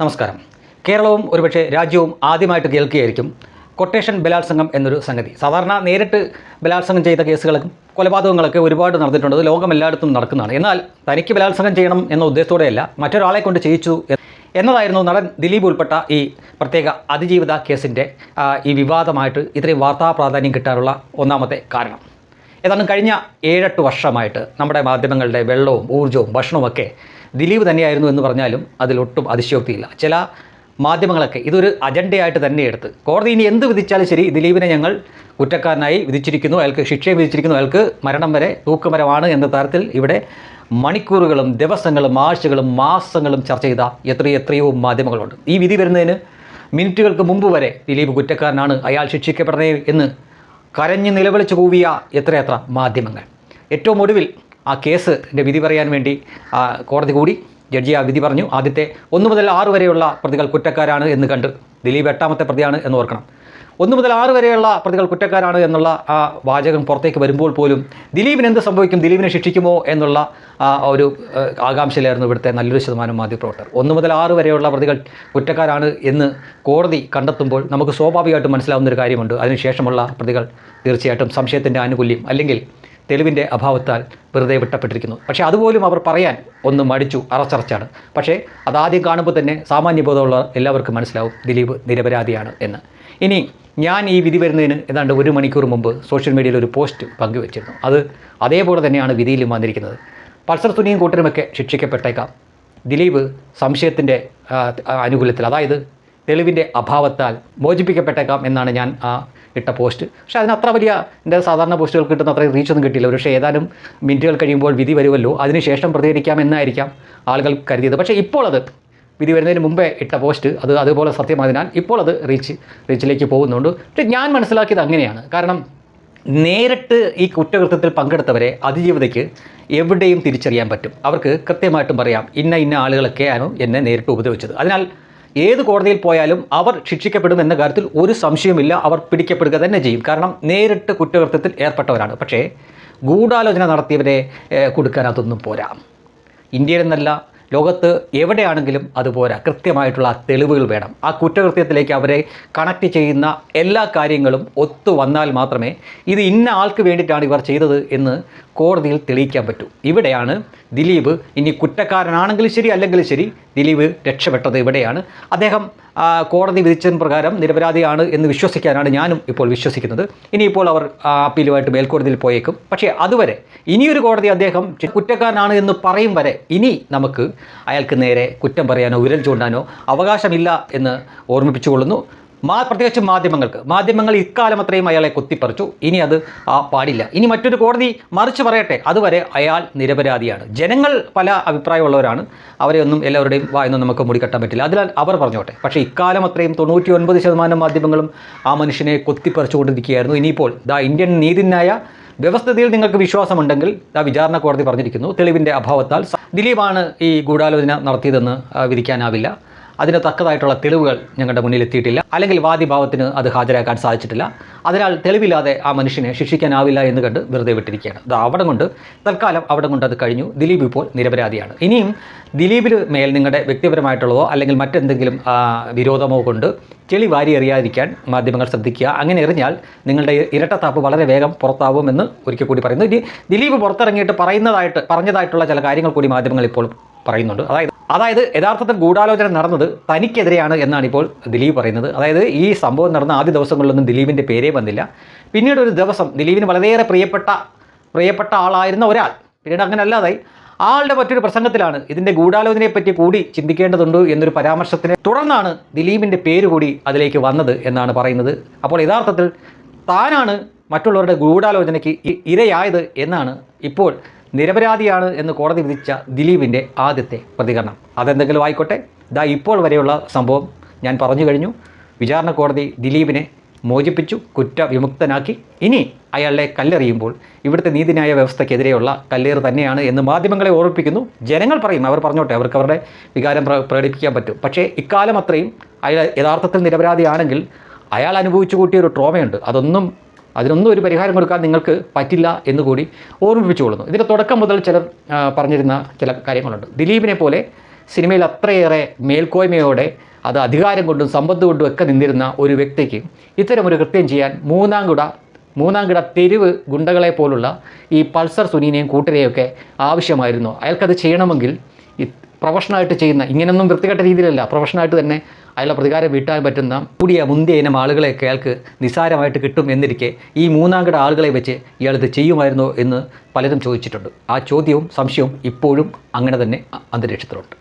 നമസ്കാരം. കേരളവും ഒരുപക്ഷെ രാജ്യവും ആദ്യമായിട്ട് കേൾക്കുകയായിരിക്കും കൊട്ടേഷൻ ബലാത്സംഗം എന്നൊരു സംഗതി. സാധാരണ നേരിട്ട് ബലാത്സംഗം ചെയ്ത കേസുകളും കൊലപാതകങ്ങളൊക്കെ ഒരുപാട് നടന്നിട്ടുണ്ട്. അത് ലോകമെല്ലായിടത്തും നടക്കുന്നതാണ്. എന്നാൽ തനിക്ക് ബലാത്സംഗം ചെയ്യണം എന്ന ഉദ്ദേശത്തോടെയല്ല, മറ്റൊരാളെ കൊണ്ട് ചെയ്യിച്ചു എന്നതായിരുന്നു നടൻ ദിലീപ് ഉൾപ്പെട്ട ഈ പ്രത്യേക അതിജീവിത കേസിൻ്റെ ഈ വിവാദമായിട്ട് ഇത്രയും വാർത്താ പ്രാധാന്യം കിട്ടാനുള്ള ഒന്നാമത്തെ കാരണം. ഏതാണ്ട് കഴിഞ്ഞ 7-8 വർഷമായിട്ട് നമ്മുടെ മാധ്യമങ്ങളുടെ വെള്ളവും ഊർജ്ജവും ഭക്ഷണവുമൊക്കെ ദിലീപ് തന്നെയായിരുന്നു എന്ന് പറഞ്ഞാലും അതിലൊട്ടും അതിശയോക്തിയില്ല. ചില മാധ്യമങ്ങളൊക്കെ ഇതൊരു അജണ്ടയായിട്ട് തന്നെ എടുത്ത് കോടതി ഇനി എന്ത് വിധിച്ചാലും ശരി, ദിലീപിനെ ഞങ്ങൾ കുറ്റക്കാരനായി വിധിച്ചിരിക്കുന്നു, അയാൾക്ക് ശിക്ഷയെ വിധിച്ചിരിക്കുന്നു, അയാൾക്ക് മരണം വരെ തൂക്കുമരമാണ് എന്ന തരത്തിൽ ഇവിടെ മണിക്കൂറുകളും ദിവസങ്ങളും ആഴ്ചകളും മാസങ്ങളും ചർച്ച ചെയ്ത എത്രയോ മാധ്യമങ്ങളുണ്ട്. ഈ വിധി വരുന്നതിന് മിനിറ്റുകൾക്ക് മുമ്പ് വരെ ദിലീപ് കുറ്റക്കാരനാണ്, അയാൾ ശിക്ഷിക്കപ്പെടണേ എന്ന് കരഞ്ഞ് നിലവിളിച്ച് കൂവിയ എത്രയെത്ര മാധ്യമങ്ങൾ. ഏറ്റവും ഒടുവിൽ ആ കേസിൻ്റെ വിധി പറയാൻ വേണ്ടി കോടതി കൂടി. ജഡ്ജി ആ വിധി പറഞ്ഞു. ആദ്യത്തെ 1 മുതൽ 6 വരെയുള്ള പ്രതികൾ കുറ്റക്കാരാണ് എന്ന് കണ്ട്. ദിലീപ് 8ാമത്തെ പ്രതിയാണ് എന്ന് ഓർക്കണം. 1 മുതൽ 6 വരെയുള്ള പ്രതികൾ കുറ്റക്കാരാണ് എന്നുള്ള ആ വാചകം പുറത്തേക്ക് വരുമ്പോൾ പോലും ദിലീപിന് എന്ത് സംഭവിക്കും, ദിലീപിനെ ശിക്ഷിക്കുമോ എന്നുള്ള ഒരു ആകാംക്ഷയിലായിരുന്നു ഇവിടുത്തെ നല്ലൊരു ശതമാനം മാധ്യമപ്രവർത്തകർ. 1 മുതൽ 6 വരെയുള്ള പ്രതികൾ കുറ്റക്കാരാണ് എന്ന് കോടതി കണ്ടെത്തുമ്പോൾ നമുക്ക് സ്വാഭാവികമായിട്ടും മനസ്സിലാവുന്നൊരു കാര്യമുണ്ട്. അതിനുശേഷമുള്ള പ്രതികൾ തീർച്ചയായിട്ടും സംശയത്തിൻ്റെ ആനുകൂല്യം അല്ലെങ്കിൽ തെളിവിൻ്റെ അഭാവത്താൽ വെറുതെ വിട്ടപ്പെട്ടിരിക്കുന്നു. പക്ഷേ അതുപോലും അവർ പറയാൻ ഒന്ന് മടിച്ചു, അറച്ചറച്ചാണ്. പക്ഷേ അതാദ്യം കാണുമ്പോൾ തന്നെ സാമാന്യബോധമുള്ള എല്ലാവർക്കും മനസ്സിലാവും ദിലീപ് നിരപരാധിയാണ് എന്ന്. ഇനി ഞാൻ ഈ വിധി വരുന്നതിന് ഏതാണ്ട് 1 മണിക്കൂർ മുമ്പ് സോഷ്യൽ മീഡിയയിൽ ഒരു പോസ്റ്റ് പങ്കുവച്ചിരുന്നു. അത് അതേപോലെ തന്നെയാണ് വിധിയിലും വന്നിരിക്കുന്നത്. പൾസർ സുനിയും കൂട്ടരുമൊക്കെ ശിക്ഷിക്കപ്പെട്ടേക്കാം. ദിലീപ് സംശയത്തിൻ്റെ അനുകൂല്യത്തിൽ, അതായത് തെളിവിൻ്റെ അഭാവത്താൽ മോചിപ്പിക്കപ്പെട്ടേക്കാം എന്നാണ് ഞാൻ ഇട്ട പോസ്റ്റ്. പക്ഷേ അതിന് അത്ര വലിയ എൻ്റെ സാധാരണ പോസ്റ്റുകൾ കിട്ടുന്ന അത്രയും റീച്ചൊന്നും കിട്ടിയില്ല. പക്ഷേ ഏതാനും മിനിറ്റുകൾ കഴിയുമ്പോൾ വിധി വരുമല്ലോ, അതിനുശേഷം പ്രതികരിക്കാം എന്നായിരിക്കാം ആളുകൾ കരുതിയത്. പക്ഷേ ഇപ്പോൾ അത് വിധി വരുന്നതിന് മുമ്പേ ഇട്ട പോസ്റ്റ് അത് അതുപോലെ സത്യമായതിനാൽ ഇപ്പോൾ അത് റീച്ചിലേക്ക് പോകുന്നുണ്ട്. പക്ഷേ ഞാൻ മനസ്സിലാക്കിയത് അങ്ങനെയാണ്. കാരണം നേരിട്ട് ഈ കുറ്റകൃത്യത്തിൽ പങ്കെടുത്തവരെ അതിജീവിതയ്ക്ക് എവിടെയും തിരിച്ചറിയാൻ പറ്റും. അവർക്ക് കൃത്യമായിട്ടും പറയാം ഇന്ന ആളുകളൊക്കെയാണ് എന്നെ നേരിട്ട് ഉപദ്രവിച്ചത്. അതിനാൽ ഏത് കോടതിയിൽ പോയാലും അവർ ശിക്ഷിക്കപ്പെടും എന്ന കാര്യത്തിൽ ഒരു സംശയമില്ല. അവർ പിടിക്കപ്പെടുക തന്നെ ചെയ്യും. കാരണം നേരിട്ട് കുറ്റകൃത്യത്തിൽ ഏർപ്പെട്ടവരാണ്. പക്ഷേ ഗൂഢാലോചന നടത്തിയവരെ കൊടുക്കാൻ അതൊന്നും പോരാ. ഇന്ത്യയിലെന്നല്ല, ലോകത്ത് എവിടെയാണെങ്കിലും അതുപോരാ. കൃത്യമായിട്ടുള്ള തെളിവുകൾ വേണം. ആ കുറ്റകൃത്യത്തിലേക്ക് അവരെ കണക്ട് ചെയ്യുന്ന എല്ലാ കാര്യങ്ങളും ഒത്തു വന്നാൽ മാത്രമേ ഇത് ഇന്ന ആൾക്ക് വേണ്ടിയിട്ടാണ് ഇവർ ചെയ്തത് എന്ന് കോടതിയിൽ തെളിയിക്കാൻ പറ്റൂ. ഇവിടെയാണ് ദിലീപ് ഇനി കുറ്റക്കാരനാണെങ്കിലും ശരി അല്ലെങ്കിലും ശരി ദിലീപ് രക്ഷപ്പെട്ടത്. ഇവിടെയാണ് അദ്ദേഹം കോടതി വിധിച്ചതിന് പ്രകാരം നിരപരാധിയാണ് എന്ന് വിശ്വസിക്കാനാണ് ഞാനും ഇപ്പോൾ വിശ്വസിക്കുന്നത്. ഇനിയിപ്പോൾ അവർ അപ്പീലുമായിട്ട് മേൽക്കോടതിയിൽ പോയേക്കും. പക്ഷേ അതുവരെ ഇനിയൊരു കോടതി അദ്ദേഹം കുറ്റക്കാരനാണ് എന്ന് പറയും വരെ ഇനി നമുക്ക് അയാൾക്ക് നേരെ കുറ്റം പറയാനോ വിരൽ ചൂണ്ടാനോ അവകാശമില്ല എന്ന് ഓർമ്മിപ്പിച്ചുകൊള്ളുന്നു. പ്രത്യേകിച്ചും മാധ്യമങ്ങൾ ഇക്കാലം അത്രയും അയാളെ കുത്തിപ്പറിച്ചു. ഇനി അത് പാടില്ല. ഇനി മറ്റൊരു കോടതി മറിച്ച് പറയട്ടെ, അതുവരെ അയാൾ നിരപരാധിയാണ്. ജനങ്ങൾ പല അഭിപ്രായമുള്ളവരാണ്. അവരെ ഒന്നും എല്ലാവരുടെയും വായൊന്നും നമുക്ക് മൂടിക്കെട്ടാൻ പറ്റില്ല. അതിനാൽ അവർ പറഞ്ഞോട്ടെ. പക്ഷേ ഇക്കാലം അത്രയും 99% മാധ്യമങ്ങളും ആ മനുഷ്യനെ കുത്തിപ്പറിച്ചുകൊണ്ടിരിക്കുകയായിരുന്നു. ഇനിയിപ്പോൾ ഇന്ത്യൻ നീതിന്യായ വ്യവസ്ഥിതിയിൽ നിങ്ങൾക്ക് വിശ്വാസമുണ്ടെങ്കിൽ വിചാരണ കോടതി പറഞ്ഞിരിക്കുന്നു, തെളിവിൻ്റെ അഭാവത്താൽ ദിലീപാണ് ഈ ഗൂഢാലോചന നടത്തിയതെന്ന് വിധിക്കാനാവില്ല. അതിന് തക്കതായിട്ടുള്ള തെളിവുകൾ ഞങ്ങളുടെ മുന്നിൽ എത്തിയിട്ടില്ല, അല്ലെങ്കിൽ വാദിഭാവത്തിന് അത് ഹാജരാക്കാൻ സാധിച്ചിട്ടില്ല. അതിനാൽ തെളിവില്ലാതെ ആ മനുഷ്യനെ ശിക്ഷിക്കാനാവില്ല എന്ന് കണ്ട് വെറുതെ വിട്ടിരിക്കുകയാണ്. തൽക്കാലം അവിടെ കൊണ്ട് അത് കഴിഞ്ഞു. ദിലീപ് ഇപ്പോൾ നിരപരാധിയാണ്. ഇനിയും ദിലീപിന് മേൽ നിങ്ങളുടെ വ്യക്തിപരമായിട്ടുള്ളതോ അല്ലെങ്കിൽ മറ്റെന്തെങ്കിലും വിരോധമോ കൊണ്ട് ചെളി വാരി എറിയാതിരിക്കാൻ മാധ്യമങ്ങൾ ശ്രദ്ധിക്കുക. അങ്ങനെ എറിഞ്ഞാൽ നിങ്ങളുടെ ഇരട്ടത്താപ്പ് വളരെ വേഗം പുറത്താവുമെന്ന് ഒരിക്കൽ കൂടി പറയുന്നു. ഇനി ദിലീപ് പുറത്തിറങ്ങിയിട്ട് പറഞ്ഞതായിട്ടുള്ള ചില കാര്യങ്ങൾ കൂടി മാധ്യമങ്ങൾ ഇപ്പോൾ പറയുന്നുണ്ട്. അതായത് യഥാർത്ഥത്തിൽ ഗൂഢാലോചന നടന്നത് തനിക്കെതിരെയാണ് എന്നാണ് ഇപ്പോൾ ദിലീപ് പറയുന്നത്. അതായത് ഈ സംഭവം നടന്ന ആദ്യ ദിവസങ്ങളിലൊന്നും ദിലീപിൻ്റെ പേരേ വന്നില്ല. പിന്നീട് ഒരു ദിവസം ദിലീപിന് വളരെയേറെ പ്രിയപ്പെട്ട ആളായിരുന്ന ഒരാൾ പിന്നീട് അങ്ങനെ അല്ലാതായി. ആളുടെ മറ്റൊരു പ്രസംഗത്തിലാണ് ഇതിൻ്റെ ഗൂഢാലോചനയെപ്പറ്റി കൂടി ചിന്തിക്കേണ്ടതുണ്ട് എന്നൊരു പരാമർശത്തിനെ തുടർന്നാണ് ദിലീപിൻ്റെ പേര് കൂടി അതിലേക്ക് വന്നത് എന്നാണ് പറയുന്നത്. അപ്പോൾ യഥാർത്ഥത്തിൽ താനാണ് മറ്റുള്ളവരുടെ ഗൂഢാലോചനയ്ക്ക് ഇരയായത് എന്നാണ് ഇപ്പോൾ നിരപരാധിയാണ് എന്ന് കോടതി വിധിച്ച ദിലീപിൻ്റെ ആദ്യത്തെ പ്രതികരണം. അതെന്തെങ്കിലും ആയിക്കോട്ടെ, ഇപ്പോൾ വരെയുള്ള സംഭവം ഞാൻ പറഞ്ഞു കഴിഞ്ഞു. വിചാരണ കോടതി ദിലീപിനെ മോചിപ്പിച്ചു, കുറ്റവിമുക്തനാക്കി. ഇനി അയാളെ കല്ലെറിയുമ്പോൾ ഇവിടുത്തെ നീതിന്യായ വ്യവസ്ഥയ്ക്കെതിരെയുള്ള കല്ലേറ് തന്നെയാണ് എന്ന് മാധ്യമങ്ങളെ ഓർമ്മിപ്പിക്കുന്നു. ജനങ്ങൾ പറയും, അവർ പറഞ്ഞോട്ടെ, അവർക്ക് അവരുടെ വികാരം പ്രകടിപ്പിക്കാൻ പറ്റും. പക്ഷേ ഇക്കാലം അത്രയും അയാൾ യഥാർത്ഥത്തിൽ നിരപരാധിയാണെങ്കിൽ അയാൾ അനുഭവിച്ചു കൂട്ടിയ ഒരു ട്രോമയുണ്ട്. അതിനൊന്നും ഒരു പരിഹാരം കൊടുക്കാൻ നിങ്ങൾക്ക് പറ്റില്ല എന്നുകൂടി ഓർമ്മിപ്പിച്ചുകൊള്ളുന്നു. ഇതിൻ്റെ തുടക്കം മുതൽ ചിലർ പറഞ്ഞിരുന്ന ചില കാര്യങ്ങളുണ്ട്. ദിലീപിനെ പോലെ സിനിമയിൽ അത്രയേറെ മേൽക്കോയ്മയോടെ അത് അധികാരം കൊണ്ടും സമ്പത്ത് കൊണ്ടും ഒക്കെ നിന്നിരുന്ന ഒരു വ്യക്തിക്ക് ഇത്തരമൊരു കൃത്യം ചെയ്യാൻ മൂന്നാംകിട തെരുവ് ഗുണ്ടകളെ പോലുള്ള ഈ പൾസർ സുനീനെയും കൂട്ടരെയൊക്കെ ആവശ്യമായിരുന്നു. അയാൾക്കത് ചെയ്യണമെങ്കിൽ ഈ പ്രൊഫഷണലായിട്ട് ചെയ്യുന്ന, ഇങ്ങനെയൊന്നും വൃത്തികെട്ട രീതിയിലല്ല, പ്രൊഫഷണലായിട്ട് തന്നെ അയാളുടെ പ്രതികാരം വീട്ടാൻ പറ്റുന്ന മുന്തിയ ഇനം ആളുകളെയൊക്കെ അയാൾക്ക് നിസ്സാരമായിട്ട് കിട്ടും എന്നിരിക്കെ ഈ മൂന്നാംകിട ആളുകളെ വെച്ച് ഇയാളിത് ചെയ്യുമായിരുന്നോ എന്ന് പലരും ചോദിച്ചിട്ടുണ്ട്. ആ ചോദ്യവും സംശയവും ഇപ്പോഴും അങ്ങനെ തന്നെ അന്തരീക്ഷത്തിലുണ്ട്.